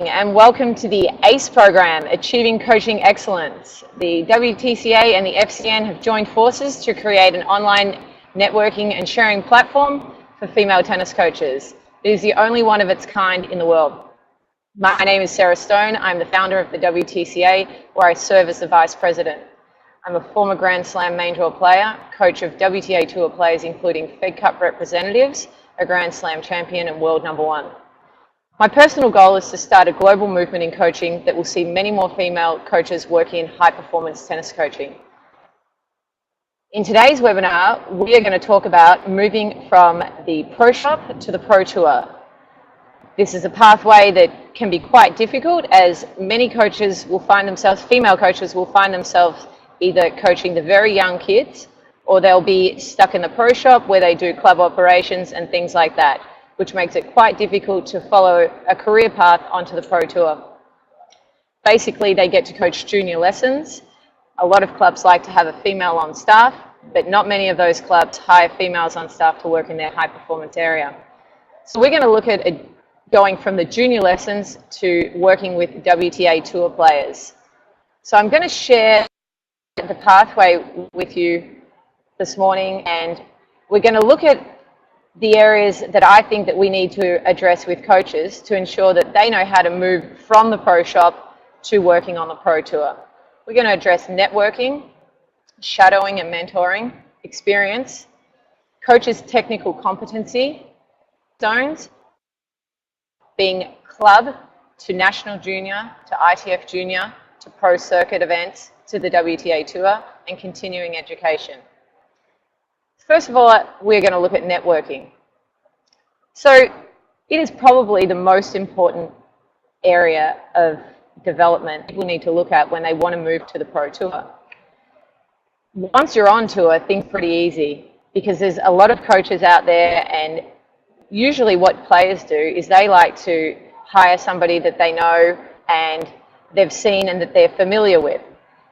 And welcome to the ACE program, Achieving Coaching Excellence. The WTCA and the FCN have joined forces to create an online networking and sharing platform for female tennis coaches. It is the only one of its kind in the world. My name is Sarah Stone. I'm the founder of the WTCA, where I serve as the Vice President. I'm a former Grand Slam main draw player, coach of WTA Tour players including Fed Cup representatives, a Grand Slam champion and world #1. My personal goal is to start a global movement in coaching that will see many more female coaches working in high-performance tennis coaching. In today's webinar, we are going to talk about moving from the Pro Shop to the Pro Tour. This is a pathway that can be quite difficult, as many coaches will find themselves, female coaches will find themselves either coaching the very young kids, or they'll be stuck in the Pro Shop where they do club operations and things like that, which makes it quite difficult to follow a career path onto the Pro Tour. Basically, they get to coach junior lessons. A lot of clubs like to have a female on staff, but not many of those clubs hire females on staff to work in their high performance area. So we're going to look at going from the junior lessons to working with WTA Tour players. So I'm going to share the pathway with you this morning, and we're going to look at the areas that I think that we need to address with coaches to ensure that they know how to move from the Pro Shop to working on the Pro Tour. We're going to address networking, shadowing and mentoring, experience, coaches' technical competency, zones, being club to national junior, to ITF junior, to pro circuit events, to the WTA Tour, and continuing education. First of all, we're going to look at networking. So it is probably the most important area of development people need to look at when they want to move to the Pro Tour. Once you're on tour, things are pretty easy, because there's a lot of coaches out there, and usually what players do is they like to hire somebody that they know and they've seen and that they're familiar with.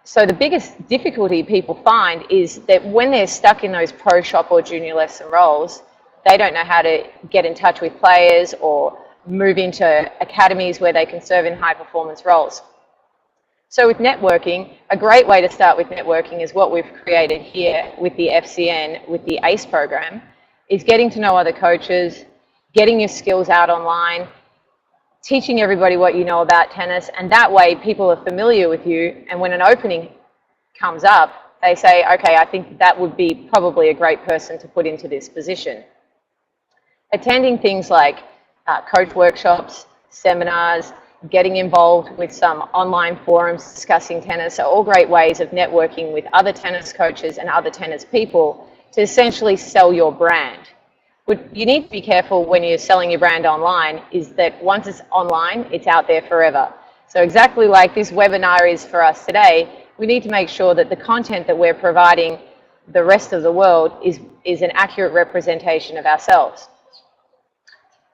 So the biggest difficulty people find is that when they're stuck in those Pro Shop or junior lesson roles, they don't know how to get in touch with players or move into academies where they can serve in high performance roles. So with networking, a great way to start with networking is what we've created here with the FCN, with the ACE program, is getting to know other coaches, getting your skills out online, teaching everybody what you know about tennis, and that way people are familiar with you, and when an opening comes up, they say, okay, I think that would be probably a great person to put into this position. Attending things like coach workshops, seminars, getting involved with some online forums discussing tennis are all great ways of networking with other tennis coaches and other tennis people to essentially sell your brand. What you need to be careful when you're selling your brand online is that once it's online, it's out there forever. So exactly like this webinar is for us today, we need to make sure that the content that we're providing the rest of the world is an accurate representation of ourselves.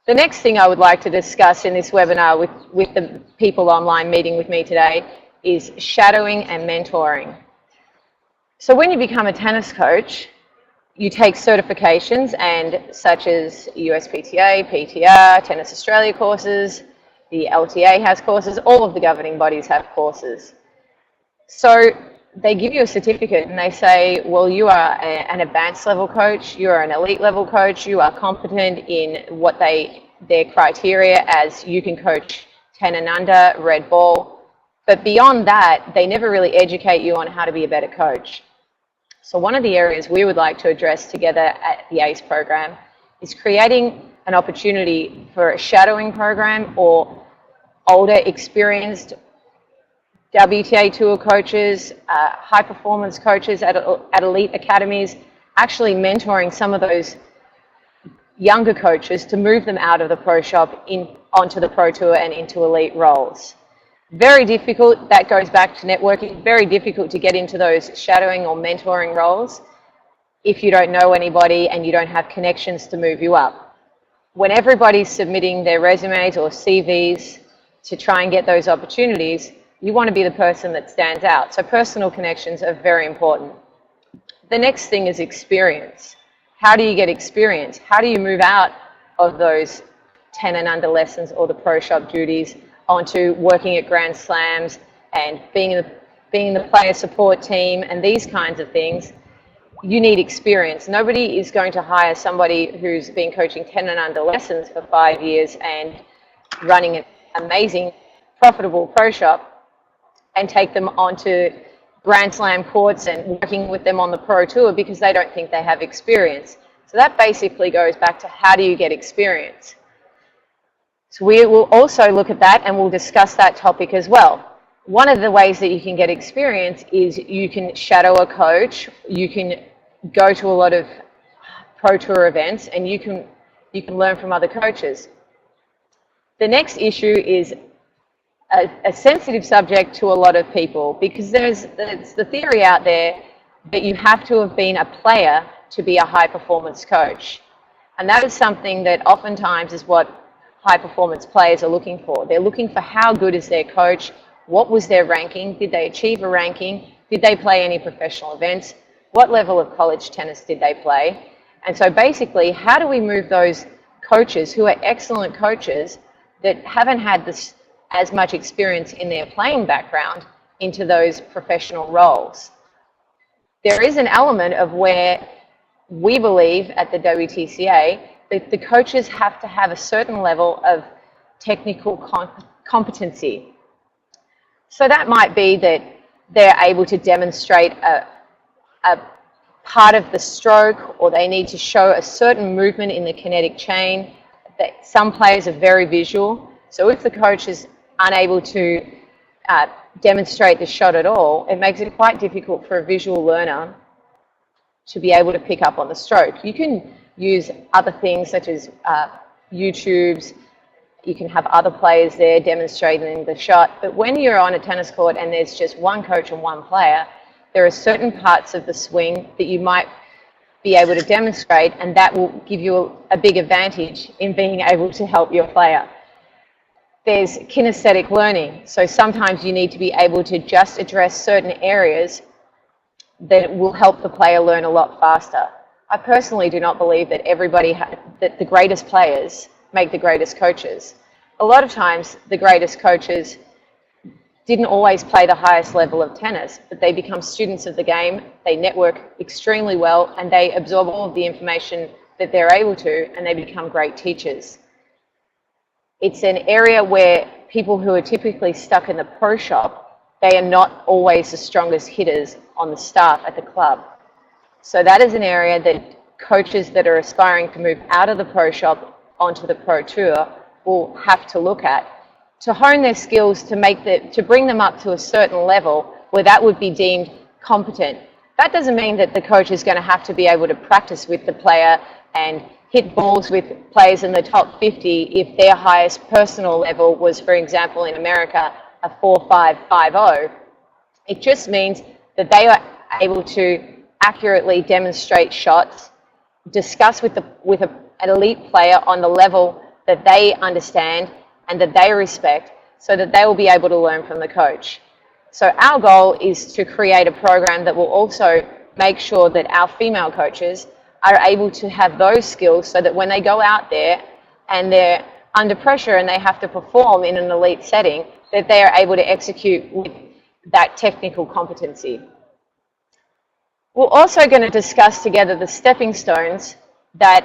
The next thing I would like to discuss in this webinar with the people online meeting with me today is shadowing and mentoring. So when you become a tennis coach, you take certifications, and such as USPTA, PTR, Tennis Australia courses, the LTA has courses, all of the governing bodies have courses. So they give you a certificate and they say, well, you are an advanced level coach, you are an elite level coach, you are competent in what their criteria as you can coach 10 and under, red ball. But beyond that, they never really educate you on how to be a better coach. So one of the areas we would like to address together at the ACE program is creating an opportunity for a shadowing program, or older, experienced WTA Tour coaches, high performance coaches at elite academies, actually mentoring some of those younger coaches to move them out of the Pro Shop onto the Pro Tour and into elite roles. Very difficult, that goes back to networking, very difficult to get into those shadowing or mentoring roles if you don't know anybody and you don't have connections to move you up. When everybody's submitting their resumes or CVs to try and get those opportunities, you want to be the person that stands out. So personal connections are very important. The next thing is experience. How do you get experience? How do you move out of those 10 and under lessons or the Pro Shop duties onto working at Grand Slams and being in the player support team and these kinds of things, you need experience. Nobody is going to hire somebody who's been coaching 10 and under lessons for 5 years and running an amazing, profitable pro shop and take them onto Grand Slam courts and working with them on the Pro Tour because they don't think they have experience. So that basically goes back to how do you get experience? So we will also look at that and we'll discuss that topic as well. One of the ways that you can get experience is you can shadow a coach, you can go to a lot of Pro Tour events, and you can learn from other coaches. The next issue is a sensitive subject to a lot of people because there's the theory out there that you have to have been a player to be a high performance coach. And that is something that oftentimes is what high performance players are looking for. They're looking for how good is their coach, what was their ranking, did they achieve a ranking, did they play any professional events, what level of college tennis did they play. And so basically, how do we move those coaches who are excellent coaches that haven't had this as much experience in their playing background into those professional roles? There is an element of where we believe at the WTCA that the coaches have to have a certain level of technical competency. So that might be that they're able to demonstrate a part of the stroke, or they need to show a certain movement in the kinetic chain. That some players are very visual, so if the coach is unable to demonstrate the shot at all, it makes it quite difficult for a visual learner to be able to pick up on the stroke. You can use other things such as YouTubes, you can have other players there demonstrating the shot, but when you're on a tennis court and there's just one coach and one player, there are certain parts of the swing that you might be able to demonstrate, and that will give you a big advantage in being able to help your player. There's kinesthetic learning, so sometimes you need to be able to just address certain areas that will help the player learn a lot faster. I personally do not believe that that the greatest players make the greatest coaches. A lot of times the greatest coaches didn't always play the highest level of tennis, but they become students of the game, they network extremely well, and they absorb all of the information that they're able to, and they become great teachers. It's an area where people who are typically stuck in the pro shop, they are not always the strongest hitters on the staff at the club. So that is an area that coaches that are aspiring to move out of the pro shop onto the Pro Tour will have to look at to hone their skills, to bring them up to a certain level where that would be deemed competent. That doesn't mean that the coach is going to have to be able to practice with the player and hit balls with players in the top 50 if their highest personal level was, for example, in America, a 4.550. It just means that they are able to accurately demonstrate shots, discuss with an elite player on the level that they understand and that they respect, so that they will be able to learn from the coach. So our goal is to create a program that will also make sure that our female coaches are able to have those skills, so that when they go out there and they're under pressure and they have to perform in an elite setting, that they are able to execute with that technical competency. We're also going to discuss together the stepping stones that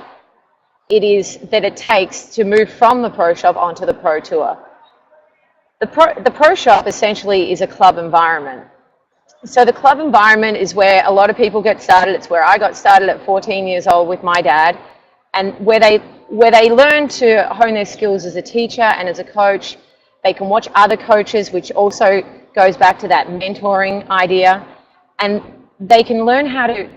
it takes to move from the pro shop onto the pro tour. The pro shop essentially is a club environment. So the club environment is where a lot of people get started. It's where I got started at 14 years old with my dad, and where they learn to hone their skills as a teacher and as a coach. They can watch other coaches, which also goes back to that mentoring idea, and they can learn how to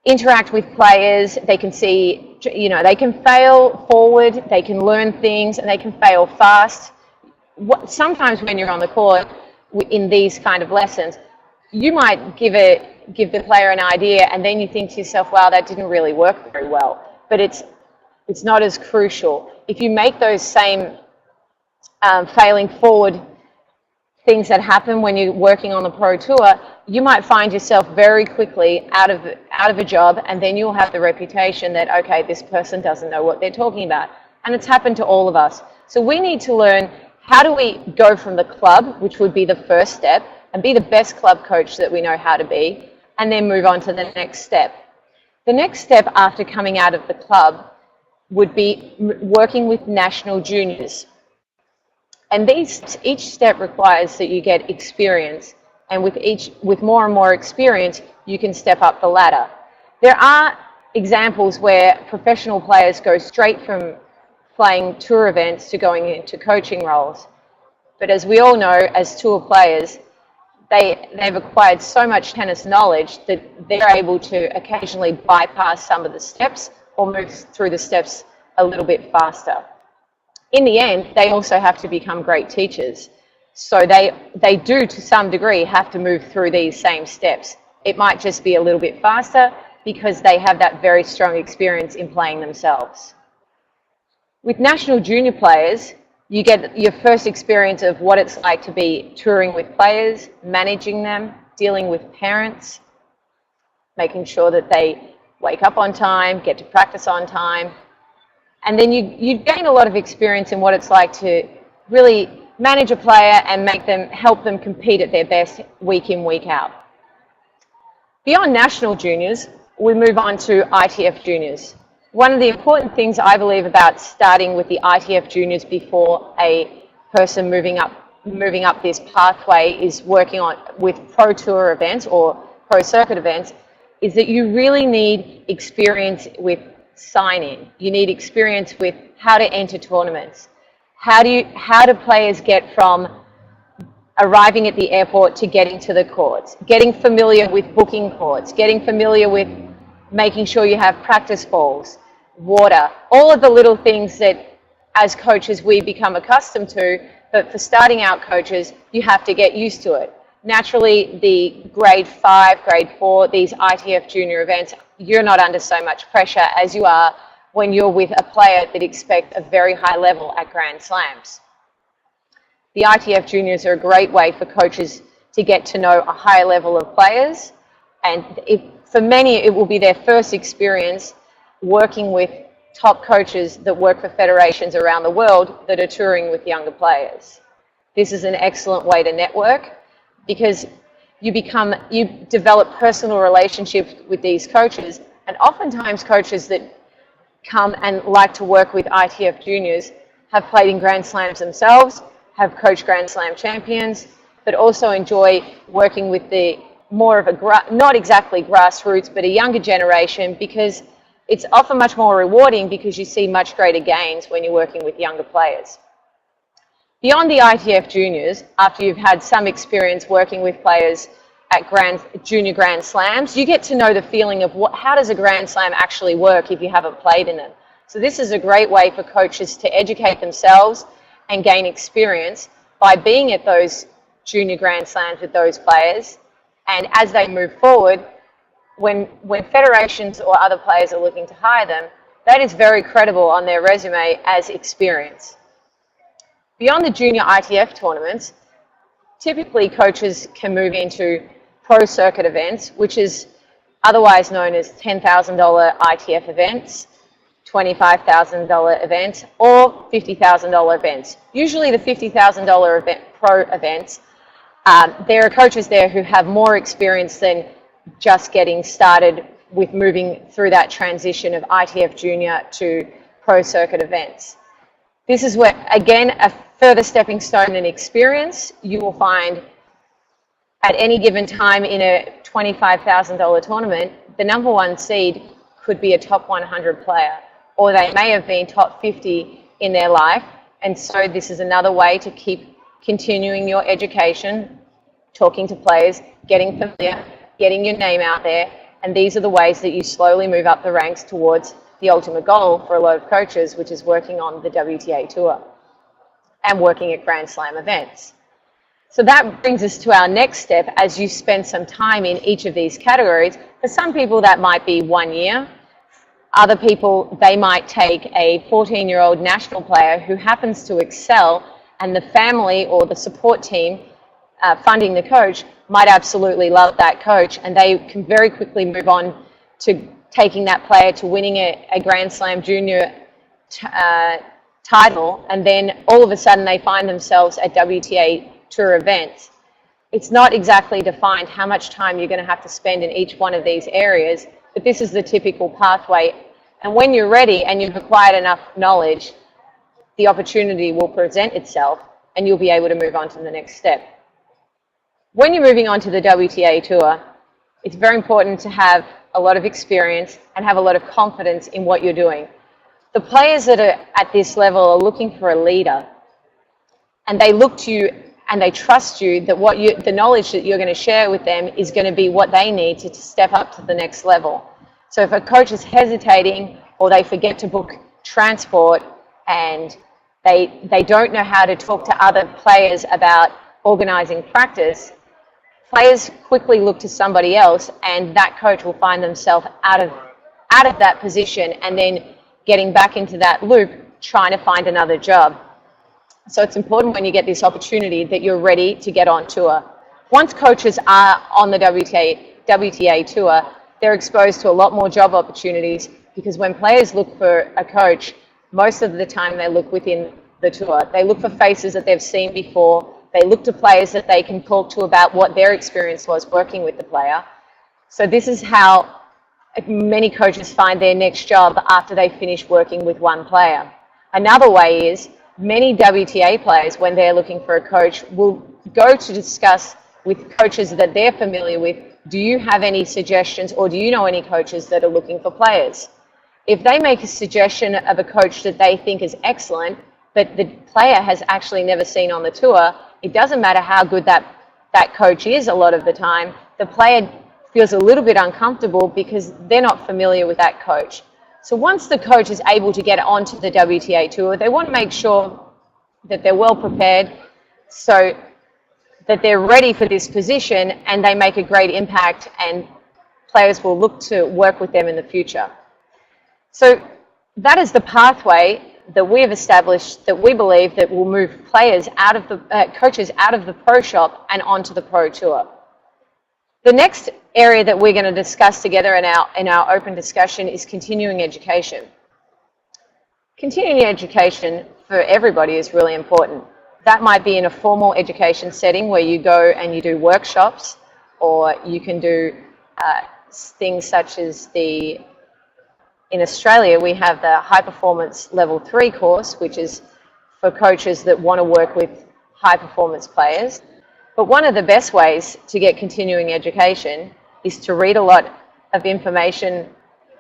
interact with players. They can see, they can fail forward, they can learn things, and they can fail fast. Sometimes when you're on the court in these kind of lessons, you might give the player an idea, and then you think to yourself, wow, that didn't really work very well. But it's not as crucial. If you make those same failing forward things that happen when you're working on the pro tour, you might find yourself very quickly out of a job, and then you'll have the reputation that, okay, this person doesn't know what they're talking about. And it's happened to all of us. So we need to learn how do we go from the club, which would be the first step, and be the best club coach that we know how to be, and then move on to the next step. The next step after coming out of the club would be working with national juniors. And each step requires that you get experience, and with more and more experience, you can step up the ladder. There are examples where professional players go straight from playing tour events to going into coaching roles. But as we all know, as tour players, they've acquired so much tennis knowledge that they're able to occasionally bypass some of the steps or move through the steps a little bit faster. In the end, they also have to become great teachers. So they do, to some degree, have to move through these same steps. It might just be a little bit faster because they have that very strong experience in playing themselves. With national junior players, you get your first experience of what it's like to be touring with players, managing them, dealing with parents, making sure that they wake up on time, get to practice on time. And then you gain a lot of experience in what it's like to really manage a player and help them compete at their best week in, week out. Beyond national juniors, we move on to ITF juniors. One of the important things I believe about starting with the ITF juniors before a person moving up this pathway is working with pro tour events or pro circuit events, is that you really need experience with signing. You need experience with how to enter tournaments. How do players get from arriving at the airport to getting to the courts, getting familiar with booking courts, getting familiar with making sure you have practice balls, water, all of the little things that as coaches we become accustomed to, but for starting out coaches, you have to get used to it. Naturally, the grade 5, grade 4, these ITF junior events, you're not under so much pressure as you are when you're with a player that expects a very high level at Grand Slams. The ITF juniors are a great way for coaches to get to know a higher level of players, and for many it will be their first experience working with top coaches that work for federations around the world that are touring with younger players. This is an excellent way to network because you develop personal relationships with these coaches, and oftentimes coaches that come and like to work with ITF juniors have played in Grand Slams themselves, have coached Grand Slam champions, but also enjoy working with the more of a, not exactly grassroots, but a younger generation, because it's often much more rewarding because you see much greater gains when you're working with younger players. Beyond the ITF juniors, after you've had some experience working with players at junior Grand Slams, you get to know the feeling of how does a Grand Slam actually work if you haven't played in them. So this is a great way for coaches to educate themselves and gain experience by being at those junior Grand Slams with those players. And as they move forward, when federations or other players are looking to hire them, that is very credible on their resume as experience. Beyond the junior ITF tournaments, typically coaches can move into pro circuit events, which is otherwise known as $10,000 ITF events, $25,000 events, or $50,000 events. Usually the $50,000 pro events, there are coaches there who have more experience than just getting started with moving through that transition of ITF junior to pro circuit events. This is where, again, a further stepping stone in experience. You will find at any given time in a $25,000 tournament, the number 1 seed could be a top 100 player, or they may have been top 50 in their life. And so this is another way to keep continuing your education, talking to players, getting familiar, getting your name out there. And these are the ways that you slowly move up the ranks towards the ultimate goal for a lot of coaches, which is working on the WTA Tour and working at Grand Slam events. So that brings us to our next step as you spend some time in each of these categories. For some people that might be 1 year. Other people, they might take a 14-year-old national player who happens to excel, and the family or the support team funding the coach might absolutely love that coach, and they can very quickly move on to taking that player to winning a Grand Slam junior title, and then all of a sudden they find themselves at WTA Tour events. It's not exactly defined how much time you're going to have to spend in each one of these areas, but this is the typical pathway. And when you're ready and you've acquired enough knowledge, the opportunity will present itself and you'll be able to move on to the next step. When you're moving on to the WTA Tour, it's very important to have a lot of experience and have a lot of confidence in what you're doing. The players that are at this level are looking for a leader, and they look to you and they trust you that the knowledge that you're going to share with them is going to be what they need to step up to the next level. So if a coach is hesitating or they forget to book transport and they don't know how to talk to other players about organizing practice, players quickly look to somebody else, and that coach will find themselves out of that position and then getting back into that loop trying to find another job. So it's important when you get this opportunity that you're ready to get on tour. Once coaches are on the WTA Tour, they're exposed to a lot more job opportunities, because when players look for a coach, most of the time they look within the tour. They look for faces that they've seen before. They look to players that they can talk to about what their experience was working with the player. So this is how many coaches find their next job after they finish working with one player. Another way is many WTA players, when they're looking for a coach, will go to discuss with coaches that they're familiar with, do you have any suggestions or do you know any coaches that are looking for players? If they make a suggestion of a coach that they think is excellent, but the player has actually never seen on the tour, it doesn't matter how good that coach is a lot of the time, the player feels a little bit uncomfortable because they're not familiar with that coach. So once the coach is able to get onto the WTA Tour, they want to make sure that they're well prepared so that they're ready for this position and they make a great impact, and players will look to work with them in the future. So that is the pathway that we've established that we believe that will move players out of the coaches out of the pro shop and onto the pro tour. The next area that we're going to discuss together in our open discussion is continuing education. Continuing education for everybody is really important. That might be in a formal education setting where you go and you do workshops, or you can do things such as in Australia, we have the High Performance Level 3 course, which is for coaches that want to work with high performance players. But one of the best ways to get continuing education is to read a lot of information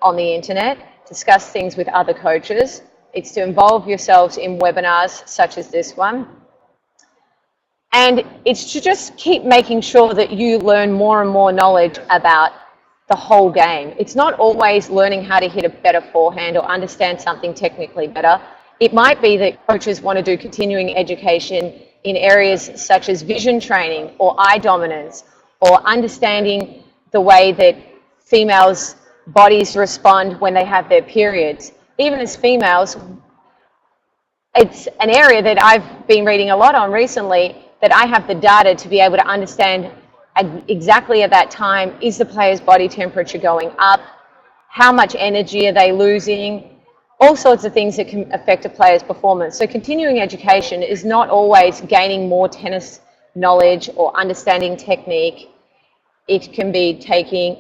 on the internet, discuss things with other coaches. It's to involve yourselves in webinars such as this one. And it's to just keep making sure that you learn more and more knowledge about the whole game. It's not always learning how to hit a better forehand or understand something technically better. It might be that coaches want to do continuing education in areas such as vision training or eye dominance, or understanding the way that females' bodies respond when they have their periods. Even as females, it's an area that I've been reading a lot on recently, that I have the data to be able to understand exactly at that time, is the player's body temperature going up? How much energy are they losing? All sorts of things that can affect a player's performance. So continuing education is not always gaining more tennis knowledge or understanding technique. It can be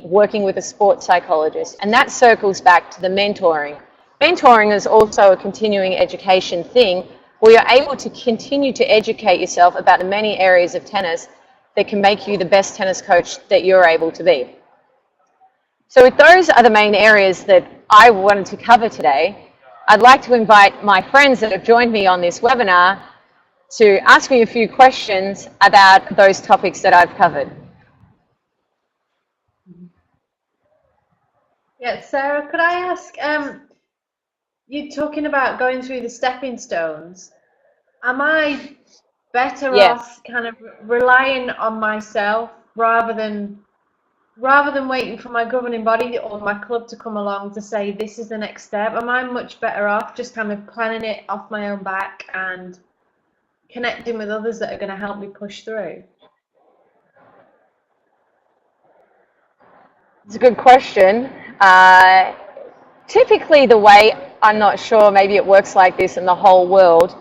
working with a sports psychologist, and that circles back to the mentoring. Mentoring is also a continuing education thing where you're able to continue to educate yourself about the many areas of tennis that can make you the best tennis coach that you're able to be. So if those are the main areas that I wanted to cover today, I'd like to invite my friends that have joined me on this webinar to ask me a few questions about those topics that I've covered. Yeah, Sarah, could I ask, you're talking about going through the stepping stones. Am I better off kind of relying on myself rather than waiting for my governing body or my club to come along to say this is the next step? Am I much better off just kind of planning it off my own back and connecting with others that are going to help me push through? It's a good question. Typically the way I'm not sure, maybe it works like this in the whole world.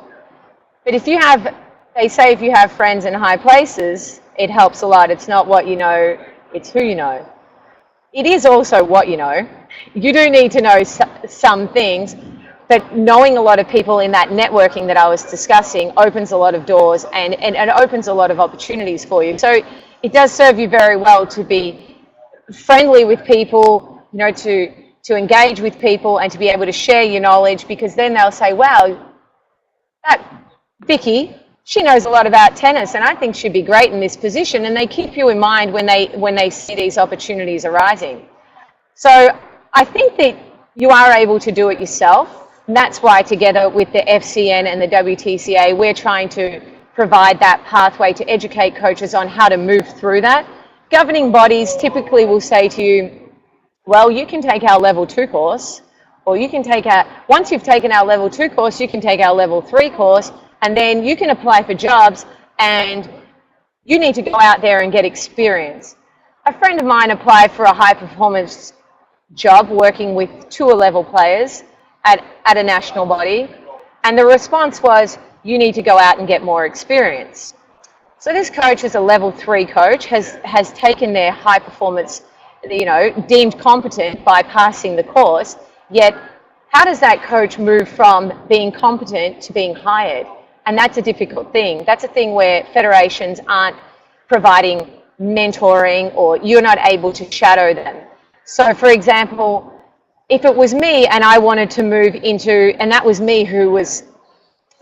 But if you have, they say if you have friends in high places, it helps a lot. It's not what you know, it's who you know. It is also what you know. You do need to know some things, but knowing a lot of people in that networking that I was discussing opens a lot of doors and opens a lot of opportunities for you. So it does serve you very well to be friendly with people, you know, to engage with people and to be able to share your knowledge, because then they'll say, wow, that Vicky, she knows a lot about tennis and I think she'd be great in this position, and they keep you in mind when they see these opportunities arising. So I think that you are able to do it yourself, and that's why together with the FCN and the WTCA, we're trying to provide that pathway to educate coaches on how to move through that. Governing bodies typically will say to you, well, you can take our level 2 course, or you can take once you've taken our level 2 course, you can take our level 3 course, and then you can apply for jobs, and you need to go out there and get experience. A friend of mine applied for a high performance job working with tour level players at a national body, and the response was, you need to go out and get more experience. So this coach is a level 3 coach, has taken their high performance, you know, deemed competent by passing the course, yet how does that coach move from being competent to being hired? And that's a difficult thing. That's a thing where federations aren't providing mentoring, or you're not able to shadow them. So for example, if it was me and I wanted to move into, and that was me who was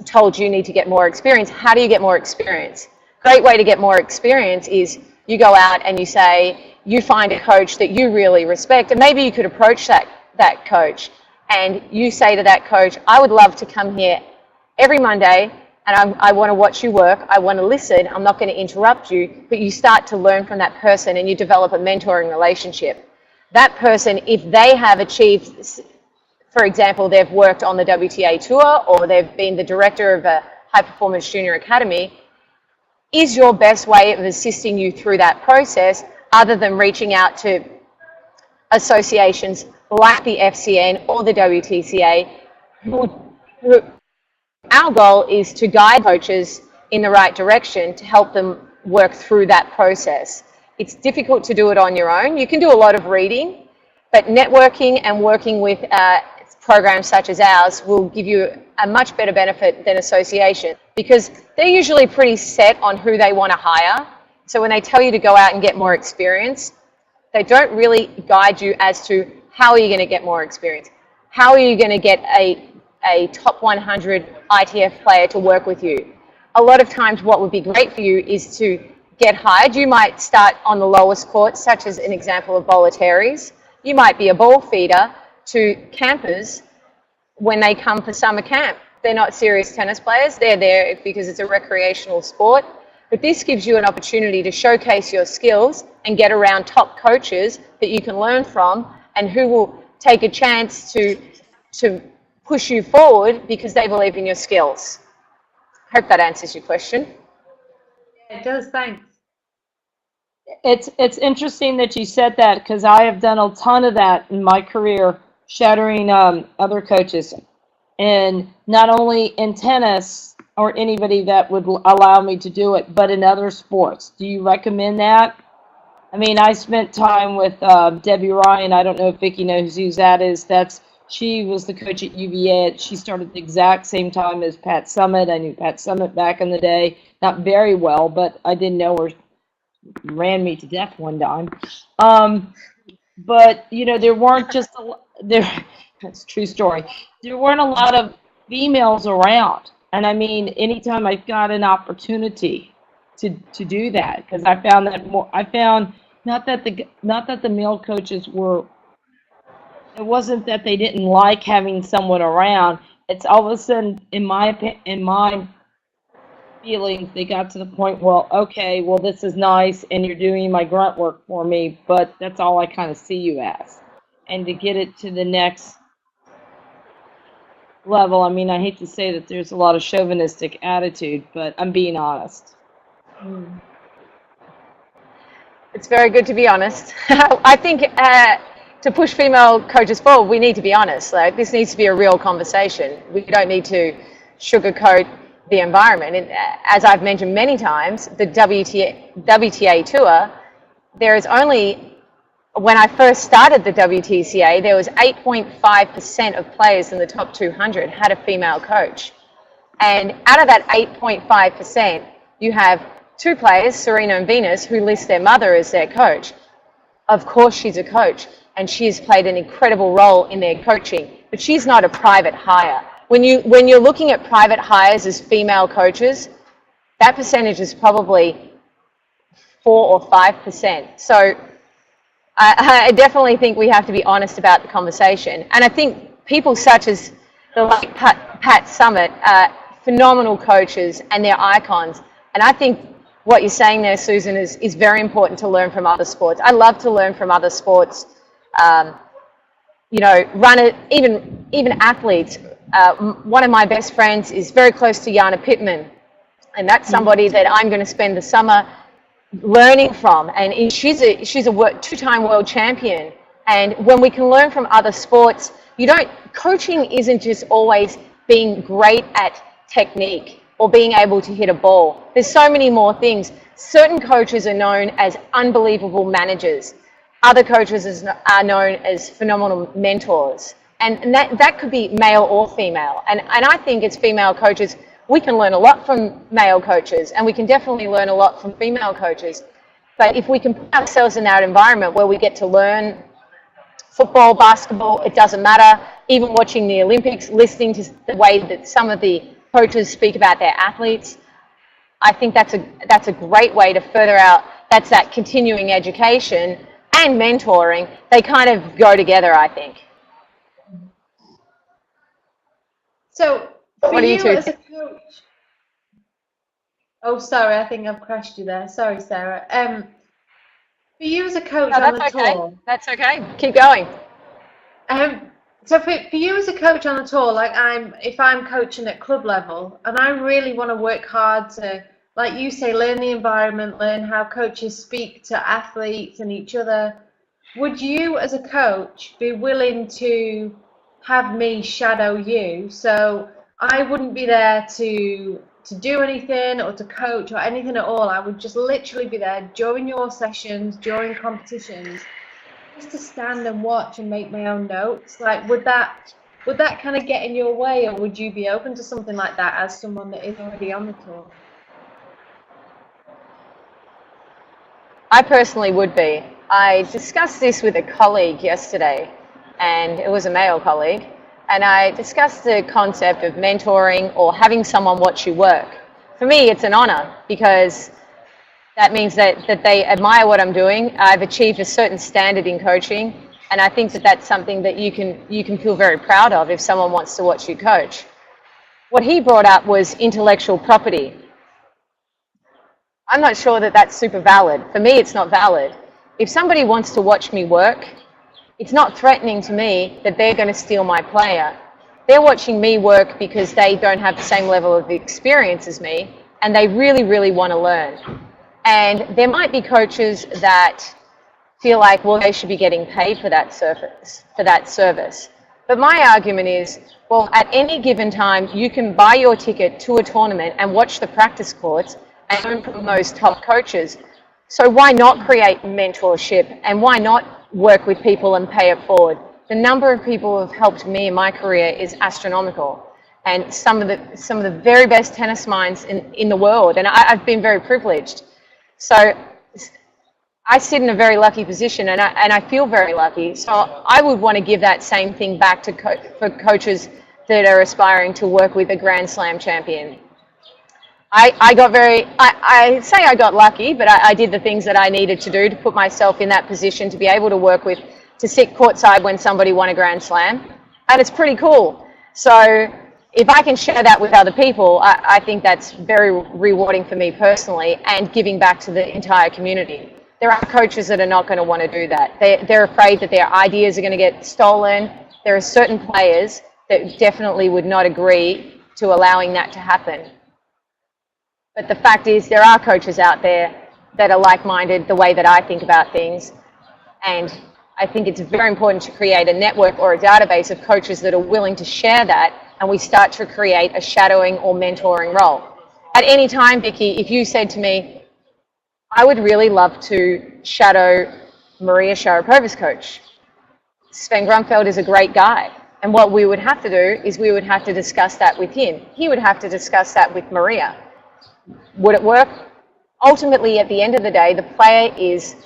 told you need to get more experience, how do you get more experience? Great way to get more experience is you go out and you say, you find a coach that you really respect, and maybe you could approach that coach and you say to that coach, I would love to come here every Monday and I want to watch you work, I want to listen, I'm not going to interrupt you, but you start to learn from that person and you develop a mentoring relationship. That person, if they have achieved, for example, they've worked on the WTA tour or they've been the director of a high performance junior academy, is your best way of assisting you through that process, other than reaching out to associations like the FCN or the WTCA. Our goal is to guide coaches in the right direction to help them work through that process. It's difficult to do it on your own. You can do a lot of reading, but networking and working with programs such as ours will give you a much better benefit than association, because they're usually pretty set on who they want to hire. So when they tell you to go out and get more experience, they don't really guide you as to how are you going to get more experience. How are you going to get a top 100 ITF player to work with you? A lot of times what would be great for you is to get hired. You might start on the lowest court, such as an example of Bollettieri's. You might be a ball feeder to campers when they come for summer camp. They're not serious tennis players. They're there because it's a recreational sport. But this gives you an opportunity to showcase your skills and get around top coaches that you can learn from and who will take a chance to push you forward because they believe in your skills. Hope that answers your question. It does, thanks. It's interesting that you said that, because I have done a ton of that in my career, shadowing other coaches, and not only in tennis or anybody that would allow me to do it, but in other sports. Do you recommend that? I mean, I spent time with Debbie Ryan. I don't know if Vicky knows who that is. She was the coach at UVA. She started the exact same time as Pat Summitt. I knew Pat Summitt back in the day, not very well, but I didn't know her. Ran me to death one time. But, you know, there weren't just, that's a true story. There weren't a lot of females around. And I mean, anytime I got an opportunity to do that, because I found not that the male coaches were, it wasn't that they didn't like having someone around. It's all of a sudden, in my feelings, they got to the point, well, okay, well, this is nice and you're doing my grunt work for me, but that's all I kind of see you as. And to get it to the next level, I mean, I hate to say that there's a lot of chauvinistic attitude, but I'm being honest. It's very good to be honest. I think to push female coaches forward, we need to be honest. Like, this needs to be a real conversation. We don't need to sugarcoat the environment. And as I've mentioned many times, the WTA Tour, there is only, when I first started the WTCA, there was 8.5% of players in the top 200 had a female coach. And out of that 8.5%, you have two players, Serena and Venus, who list their mother as their coach. Of course she's a coach, and she has played an incredible role in their coaching, but she's not a private hire. When you're looking at private hires as female coaches, that percentage is probably 4 or 5%. So I definitely think we have to be honest about the conversation. And I think people such as the late Pat Summitt are phenomenal coaches and they're icons. And I think what you're saying there, Susan, is very important to learn from other sports. I love to learn from other sports. You know, even athletes. One of my best friends is very close to Jana Pittman, and that's somebody that I'm going to spend the summer learning from. And she's a two-time world champion. And when we can learn from other sports, coaching isn't just always being great at technique or being able to hit a ball. There's so many more things. Certain coaches are known as unbelievable managers. Other coaches are known as phenomenal mentors. And that could be male or female. And I think as female coaches, we can learn a lot from male coaches, and we can definitely learn a lot from female coaches. But if we can put ourselves in that environment where we get to learn football, basketball, it doesn't matter, even watching the Olympics, listening to the way that some of the coaches speak about their athletes, I think that's a great way to further out. That's that continuing education and mentoring. They kind of go together, I think. So for what do you two as a coach, oh sorry, I think I've crashed you there. Sorry, Sarah. For you as a coach on the tour. That's okay. Keep going. So for you as a coach on the tour, like if I'm coaching at club level and I really want to work hard to, like you say, learn the environment, learn how coaches speak to athletes and each other, would you as a coach be willing to have me shadow you? So I wouldn't be there to do anything or to coach or anything at all. I would just literally be there during your sessions, during competitions, just to stand and watch and make my own notes. Like, would that kind of get in your way, or would you be open to something like that as someone that is already on the tour? I personally would be. I discussed this with a colleague yesterday, and it was a male colleague, and I discussed the concept of mentoring or having someone watch you work. For me, it's an honor because that means that they admire what I'm doing. I've achieved a certain standard in coaching, and I think that that's something that you can feel very proud of if someone wants to watch you coach. What he brought up was intellectual property. I'm not sure that that's super valid. For me, it's not valid. If somebody wants to watch me work, it's not threatening to me that they're going to steal my player. They're watching me work because they don't have the same level of experience as me, and they really, really want to learn. And there might be coaches that feel like, well, they should be getting paid for that service. But my argument is, well, at any given time, you can buy your ticket to a tournament and watch the practice courts and learn from those top coaches. So why not create mentorship, and why not work with people and pay it forward? The number of people who have helped me in my career is astronomical, and some of the very best tennis minds in the world, and I've been very privileged. So I sit in a very lucky position, and I feel very lucky. So I would want to give that same thing back to for coaches that are aspiring to work with a Grand Slam champion. I say I got lucky, but I did the things that I needed to do to put myself in that position to be able to work with, to sit courtside when somebody won a Grand Slam, and it's pretty cool. So if I can share that with other people, I think that's very rewarding for me personally, and giving back to the entire community. There are coaches that are not going to want to do that. They're afraid that their ideas are going to get stolen. There are certain players that definitely would not agree to allowing that to happen. But the fact is, there are coaches out there that are like-minded the way that I think about things, and I think it's very important to create a network or a database of coaches that are willing to share that, and we start to create a shadowing or mentoring role. At any time, Vicky, if you said to me, I would really love to shadow Maria Sharapova's coach. Sven Grunfeld is a great guy. And what we would have to do is we would have to discuss that with him. He would have to discuss that with Maria. Would it work? Ultimately, at the end of the day, the player is,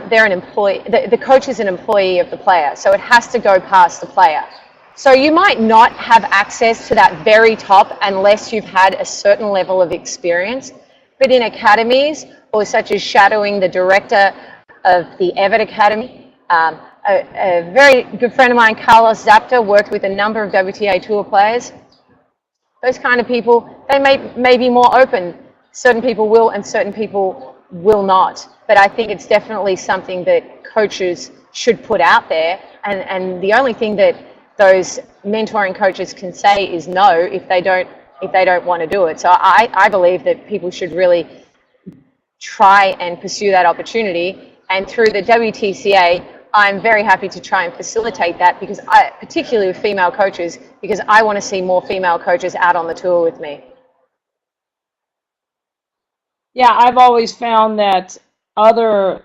they're an employee, the coach is an employee of the player, so it has to go past the player. So you might not have access to that very top unless you've had a certain level of experience, but in academies, or such as shadowing the director of the Everett Academy, a very good friend of mine, Carlos Zapta, worked with a number of WTA Tour players. Those kind of people, they may be more open. Certain people will and certain people will not. But I think it's definitely something that coaches should put out there. And the only thing that those mentoring coaches can say is no if they don't want to do it. So I believe that people should really try and pursue that opportunity. And through the WTCA, I'm very happy to try and facilitate that, because particularly with female coaches, because I want to see more female coaches out on the tour with me. Yeah, I've always found that other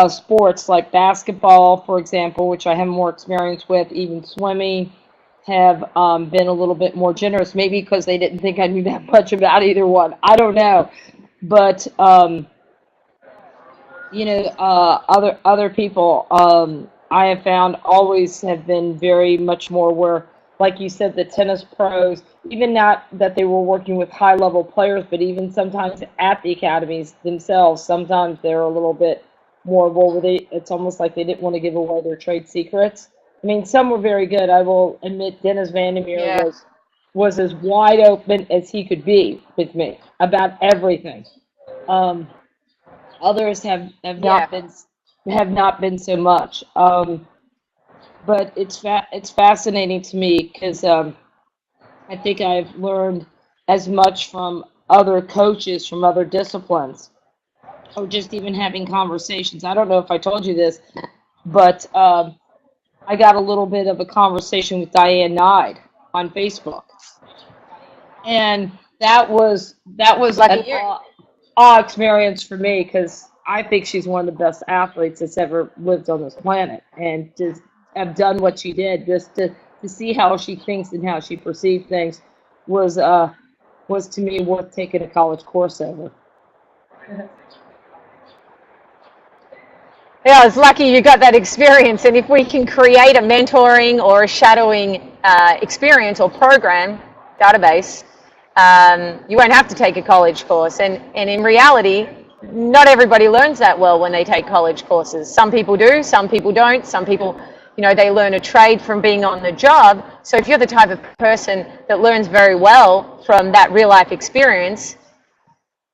sports like basketball, for example, which I have more experience with, even swimming, have been a little bit more generous. Maybe because they didn't think I knew that much about either one. I don't know, but you know, other people I have found always have been very much more where, like you said, the tennis pros, even not that they were working with high-level players, but even sometimes at the academies themselves, sometimes they're a little bit more, well, it's almost like they didn't want to give away their trade secrets. I mean, some were very good. I will admit Dennis Vandermeer was as wide open as he could be with me about everything. Others have not been so much. But it's fascinating to me because I think I've learned as much from other coaches from other disciplines, or just even having conversations. I don't know if I told you this, but I got a little bit of a conversation with Diane Nide on Facebook, and that was an awe experience for me, because I think she's one of the best athletes that's ever lived on this planet, and just have done what she did, just to see how she thinks and how she perceived things was to me worth taking a college course over. Yeah, I was lucky you got that experience, and if we can create a mentoring or a shadowing experience or program database, you won't have to take a college course. And in reality, not everybody learns that well when they take college courses. Some people do, some people don't. Some people, you know, they learn a trade from being on the job. So if you're the type of person that learns very well from that real life experience,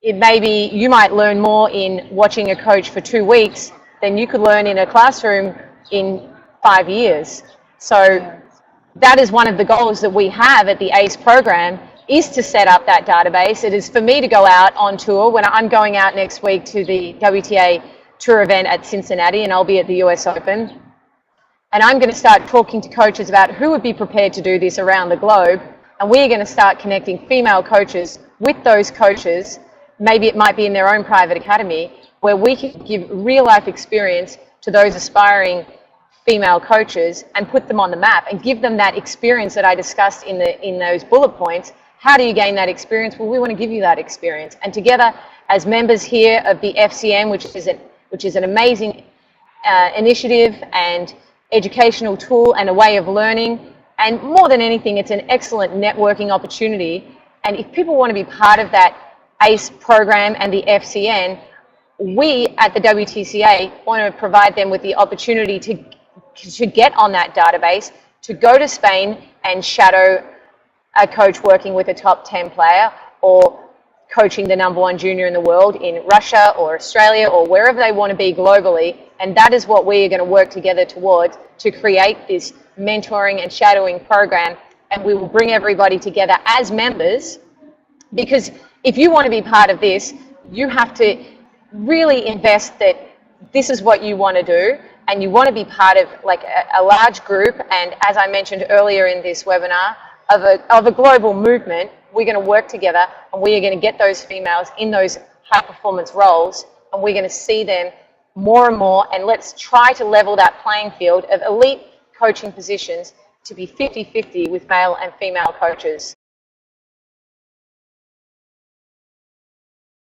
it may be you might learn more in watching a coach for 2 weeks than you could learn in a classroom in 5 years. So that is one of the goals that we have at the ACE program, is to set up that database. It is for me to go out on tour. When I'm going out next week to the WTA Tour event at Cincinnati, and I'll be at the US Open, and I'm going to start talking to coaches about who would be prepared to do this around the globe, and we're going to start connecting female coaches with those coaches. Maybe it might be in their own private academy, where we can give real life experience to those aspiring female coaches and put them on the map and give them that experience that I discussed in those bullet points. How do you gain that experience? Well, we want to give you that experience. And together, as members here of the FCN, which is an amazing initiative and educational tool and a way of learning, and more than anything, it's an excellent networking opportunity. And if people want to be part of that ACE program and the FCN, we at the WTCA want to provide them with the opportunity to get on that database, to go to Spain and shadow a coach working with a top 10 player, or coaching the #1 junior in the world in Russia or Australia or wherever they want to be globally. And that is what we are going to work together towards, to create this mentoring and shadowing program. And we will bring everybody together as members, because if you want to be part of this, you have to really invest that this is what you want to do, and you want to be part of like a large group, and as I mentioned earlier in this webinar, of a global movement, we're going to work together, and we are going to get those females in those high performance roles, and we're going to see them more and more, and let's try to level that playing field of elite coaching positions to be 50-50 with male and female coaches.